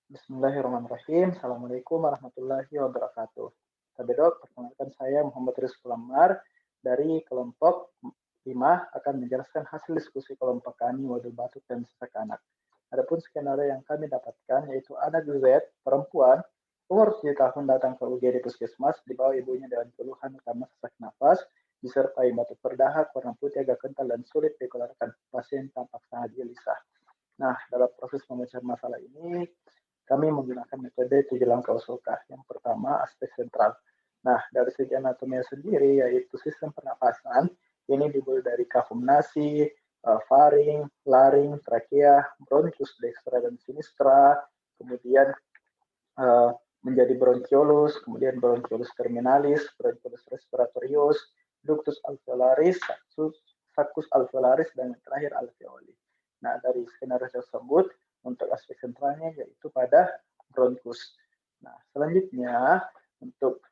Bismillahirrahmanirrahim. Assalamualaikum warahmatullahi wabarakatuh. Tabedok, perkenalkan saya Muhammad Rizky Lamar dari kelompok 5 akan menjelaskan hasil diskusi kelompok kami modul batuk dan sesak anak. Adapun skenario yang kami dapatkan yaitu anak Z perempuan umur 7 tahun datang ke UGD Puskesmas di bawah ibunya dengan keluhan utama sesak nafas disertai batuk berdahak warna putih agak kental dan sulit dikeluarkan. Pasien tampak sangat gelisah. Nah, dalam proses pemecahan masalah ini, kami menggunakan metode 7 langkah usulkah. Yang pertama, aspek sentral. Nah, dari segi anatomi sendiri, yaitu sistem pernapasan, ini dimulai dari kafum nasi, faring, laring, trakea, bronchus dextra dan sinistra, kemudian menjadi bronchiolus, kemudian bronchiolus terminalis, bronchiolus respiratorius, ductus alveolaris, sacus alveolaris, dan yang terakhir alveoli. Nah, dari skenario tersebut, untuk aspek sentralnya yaitu pada bronkus. Nah, selanjutnya untuk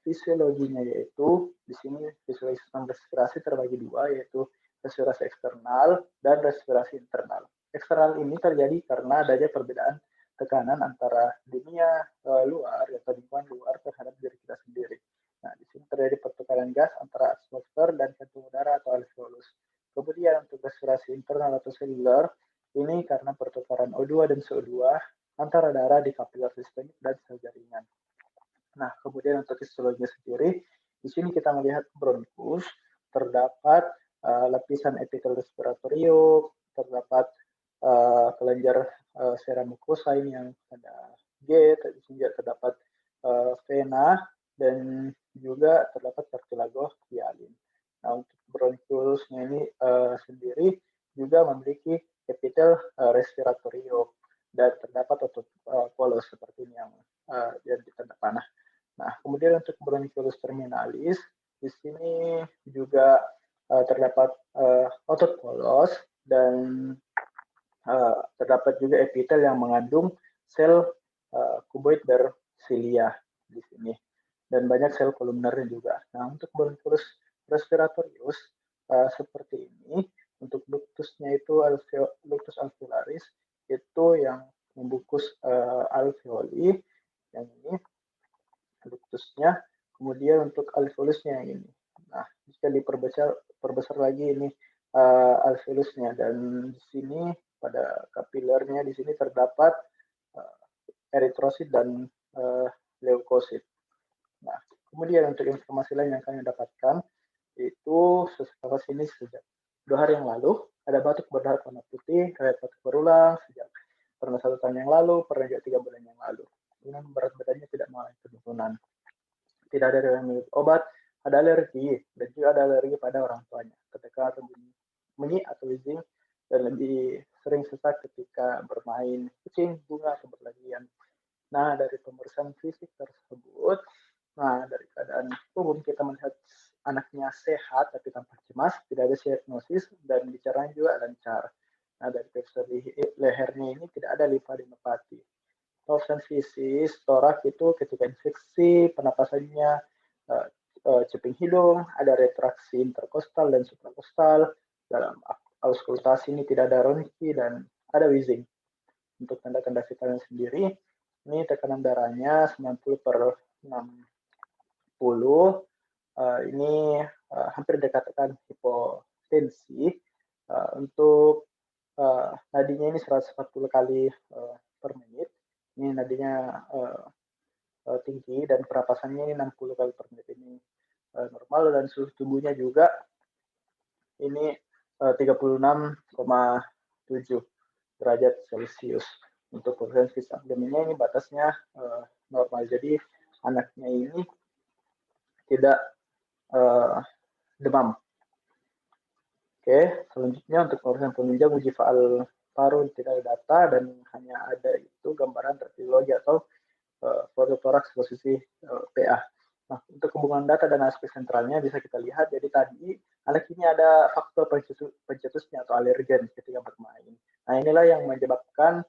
fisiologinya yaitu di sini fisiologi sistem respirasi terbagi dua yaitu respirasi eksternal dan respirasi internal. Eksternal ini terjadi karena adanya perbedaan tekanan antara dunia luar atau lingkungan luar terhadap diri kita sendiri. Nah, di sini terjadi pertukaran gas antara atmosfer dan kantung udara atau alveolus. Kemudian untuk respirasi internal atau seluler, ini karena pertukaran O2 dan CO2 antara darah di kapiler sistemik dan sel jaringan. Nah, kemudian untuk histologi sendiri, di sini kita melihat bronkus, terdapat lapisan epitel respiratorium, terdapat kelenjar serum mukosa ini yang ada G, juga terdapat vena, dan juga terdapat cartilago hialin. Nah, untuk bronkusnya ini sendiri juga memiliki epitel respiratorium dan terdapat polos seperti ini yang ditanda panah. Nah, kemudian untuk bronchiolus terminalis, di sini juga terdapat otot polos dan terdapat juga epitel yang mengandung sel kuboid bersilia di sini dan banyak sel kolumnernya juga. Nah, untuk bronchiolus respiratorius seperti ini, untuk ductusnya itu ductus alveolaris itu yang membungkus alveoli yang ini ductusnya, kemudian untuk alveolusnya yang ini. Nah, jika diperbesar lagi ini alveolusnya dan di sini pada kapilernya di sini terdapat eritrosit dan leukosit. Nah, kemudian untuk informasi lain yang kami dapatkan itu sesuatu sini sejak 2 hari yang lalu ada batuk berdahak warna putih, riwayat batuk berulang sejak pernah 1 tahun yang lalu, pernah juga 3 bulan yang lalu. Dengan berat badannya tidak mengalami penurunan. Tidak ada yang minum obat, ada alergi, dan juga ada alergi pada orang tuanya. Ketika bunyi atau wheezing, dan lebih sering sesak ketika bermain kucing, bunga, atau berlarian. Nah, dari pemeriksaan fisik tersebut, nah dari keadaan umum kita melihat anaknya sehat tapi tanpa cemas, tidak ada diagnosis dan bicaranya juga lancar. Nah, dari tekstur lehernya ini tidak ada limfadenopati. Pemeriksaan fisik, torak itu ketika infeksi, penapasannya ceping hidung, ada retraksi interkostal dan suprakostal, dalam auskultasi ini tidak ada ronki dan ada wheezing. Untuk tanda-tanda vitalnya sendiri, ini tekanan darahnya 90 per 60, ini hampir dikatakan hipotensi. Untuk nadinya ini 140 kali per menit, ini nadinya tinggi dan perapasannya ini 60 kali per menit, ini normal, dan suhu tubuhnya juga ini 36,7 derajat Celcius. Untuk preferensi abdomennya ini batasnya normal, jadi anaknya ini tidak demam. Oke, selanjutnya untuk pemeriksaan penunjang uji faal paru tidak ada data dan hanya ada itu gambaran radiologi atau fototoraks posisi PA. Nah, untuk hubungan data dan aspek sentralnya bisa kita lihat. Jadi tadi anak ini ada faktor pencetusnya atau alergen ketika bermain. Nah, inilah yang menyebabkan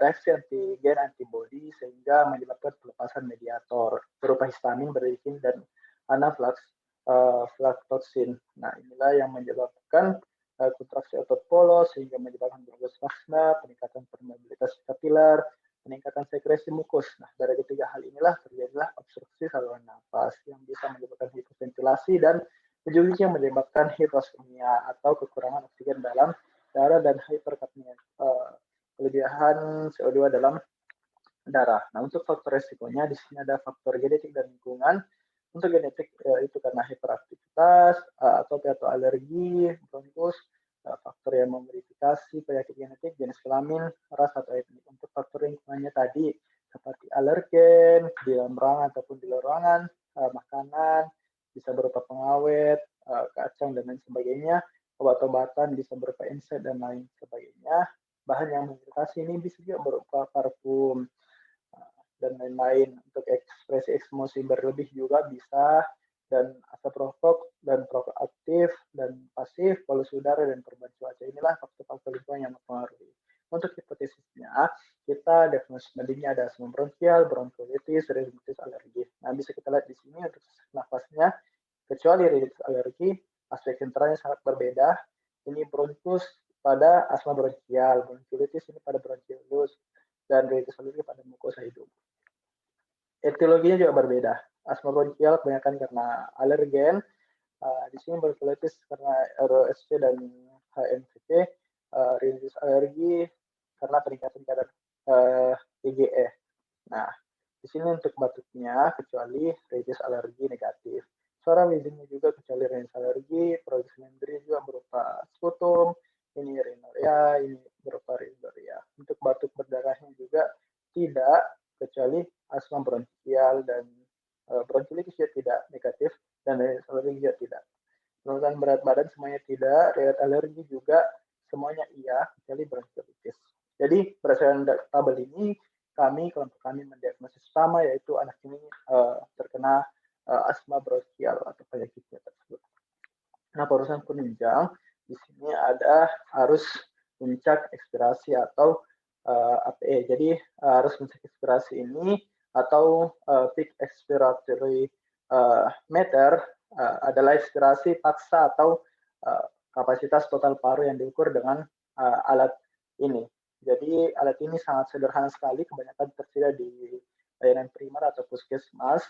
reaksi antigen antibody sehingga menyebabkan pelepasan mediator berupa histamin, berdiktin, dan anaflaks aflatoxin. Nah, inilah yang menyebabkan kontraksi otot polos sehingga menyebabkan bronkospasma, peningkatan permeabilitas kapiler, peningkatan sekresi mukus. Nah, dari ketiga hal inilah terjadilah obstruksi saluran nafas yang bisa menyebabkan hiperventilasi dan ujung-ujungnya menyebabkan hiposkemia atau kekurangan oksigen dalam darah dan hiperkapnia, kelebihan CO2 dalam darah. Nah, untuk faktor resikonya di sini ada faktor genetik dan lingkungan. Untuk genetik itu karena hiperaktivitas atau alergi, bronkus, faktor yang memodifikasi penyakit genetik, jenis kelamin, ras atau etnik. Untuk faktor lingkungannya tadi seperti alergen di dalam ruangan ataupun di luar ruangan, makanan bisa berupa pengawet, kacang dan lain sebagainya, obat-obatan bisa berupa NSAID dan lain sebagainya. Bahan yang mengiritasi ini bisa juga berupa parfum dan lain-lain. Untuk ekspresi emosi berlebih juga bisa, dan asap rokok dan perokok aktif dan pasif, polusi udara dan perubahan cuaca. Inilah faktor-faktor lingkungan yang mempengaruhi. Untuk hipotesisnya, kita diagnosis mediknya ada asma bronkial, bronkiolitis, rinitis alergi. Nah, bisa kita lihat di sini untuk nafasnya, kecuali rinitis alergi, aspek sentralnya sangat berbeda. Ini bronkus pada asma bronkial, bronkiolitis ini pada bronkiolus, dan rinitis alergi pada mukosa hidung. Etiologinya juga berbeda. Asma bronkial kebanyakan karena alergen. Di sini bronkiolitis karena ROSC dan HMPV. Rinitis alergi karena peningkatan kadar IgE. Nah, di sini untuk batuknya kecuali rinitis alergi negatif. Suara wheezingnya juga kecuali rinitis alergi, produksi memberi juga berupa sputum, ini rhinorrhea, ini berupa rhinorrhea. Untuk batuk berdarahnya juga tidak, kecuali asma bronkial dan bronkiolitis juga tidak negatif, dan rinitis alergi juga tidak. Penurunan berat badan semuanya tidak, riwayat alergi juga semuanya iya, kecuali bronkiolitis. Jadi berdasarkan tabel ini, kelompok kami mendiagnosis sama, yaitu anak ini terkena asma bronkial atau penyakitnya tersebut. Nah, perusahaan penunjang di sini ada arus puncak ekspirasi atau APE. Jadi arus puncak ekspirasi ini atau peak expiratory meter adalah ekspirasi paksa atau kapasitas total paru yang diukur dengan alat ini. Jadi alat ini sangat sederhana sekali, kebanyakan tersedia di layanan primer atau puskesmas,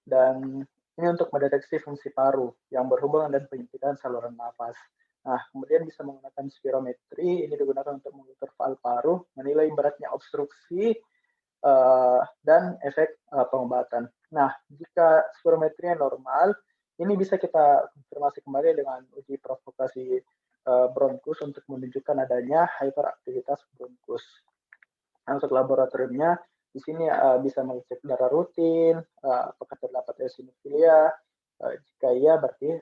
dan ini untuk mendeteksi fungsi paru yang berhubungan dengan penyempitan saluran nafas. Nah, kemudian bisa menggunakan spirometri, ini digunakan untuk mengukur valve paru, menilai beratnya obstruksi, dan efek pengobatan. Nah, jika spirometrinya normal, ini bisa kita konfirmasi kembali dengan uji provokasi bronkus untuk menunjukkan adanya hiperaktivitas bronkus. Nah, untuk laboratoriumnya, di sini bisa mengecek darah rutin, apakah terdapat eosinofilia, jika iya berarti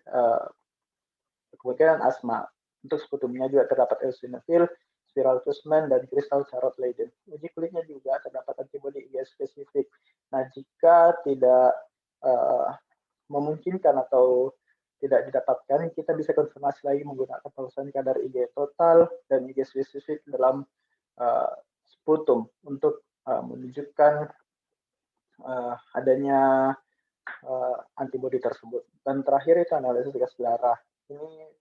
kemungkinan asma. Untuk sputumnya juga terdapat eosinofil, spiral Tusman, dan kristal Charlotte Leyden. Uji kulitnya juga terdapat antibodi IgA spesifik. Nah, jika tidak memungkinkan atau tidak didapatkan, kita bisa konfirmasi lagi menggunakan pemeriksaan kadar IgA total dan IgA spesifik dalam sputum untuk menunjukkan adanya antibodi tersebut. Dan terakhir itu analisis gas darah. Ini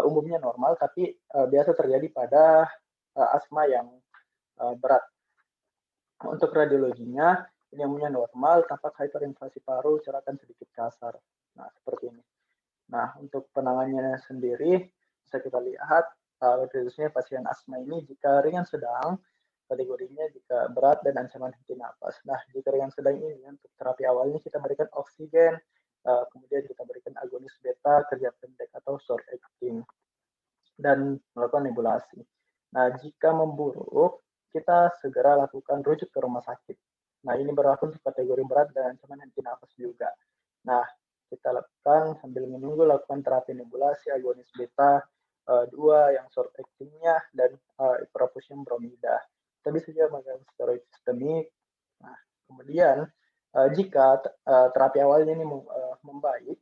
umumnya normal, tapi biasa terjadi pada asma yang berat. Untuk radiologinya, ini umumnya normal, tampak hiperinflasi paru, corakan sedikit kasar. Nah, seperti ini. Nah, untuk penanganannya sendiri, bisa kita lihat, khususnya pasien asma ini jika ringan sedang, kategorinya jika berat dan ancaman henti napas. Nah, jika ringan sedang ini, untuk terapi awalnya kita berikan oksigen, kemudian kita berikan agonis beta, kerja pendek atau short acting, dan melakukan nebulasi. Nah, jika memburuk, kita segera lakukan rujuk ke rumah sakit. Nah, ini berlaku untuk kategori berat dan ancaman henti nafas juga. Nah, kita lakukan sambil menunggu lakukan terapi nebulasi agonis beta 2 yang short acting-nya dan iprapusium bromida. Kita bisa juga menggunakan steroid sistemik. Nah, kemudian jika terapi awalnya ini membaik,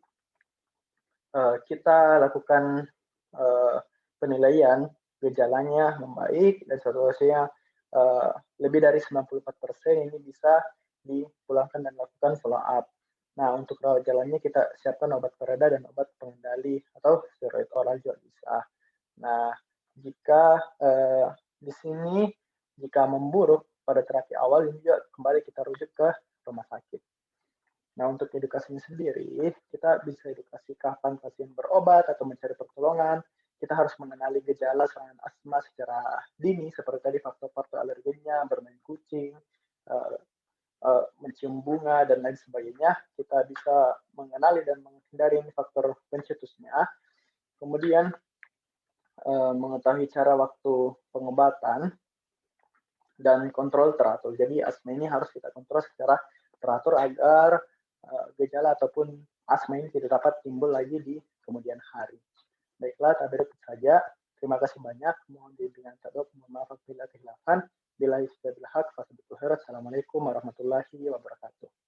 kita lakukan penilaian gejalanya membaik dan seterusnya lebih dari 94% ini bisa dipulangkan dan lakukan follow up. Nah, untuk rawat jalannya kita siapkan obat pereda dan obat pengendali atau steroid oral juga bisa. Nah, jika di sini jika memburuk, pada terapi awal ini juga kembali kita rujuk ke rumah sakit. Nah, untuk edukasinya sendiri, kita bisa edukasi kapan pasien berobat atau mencari pertolongan. Kita harus mengenali gejala serangan asma secara dini, seperti tadi faktor-faktor alergennya, bermain kucing, eh, mencium bunga, dan lain sebagainya. Kita bisa mengenali dan menghindari faktor pencetusnya. Kemudian mengetahui cara waktu pengobatan dan kontrol teratur. Jadi asma ini harus kita kontrol secara teratur agar gejala ataupun asma ini tidak dapat timbul lagi di kemudian hari. Baiklah, tabir itu saja. Terima kasih banyak. Mohon bimbingan Tadok. Mohon maaf apabila kehilangan. Bila istilah hak, fasabituhir. Assalamualaikum warahmatullahi wabarakatuh.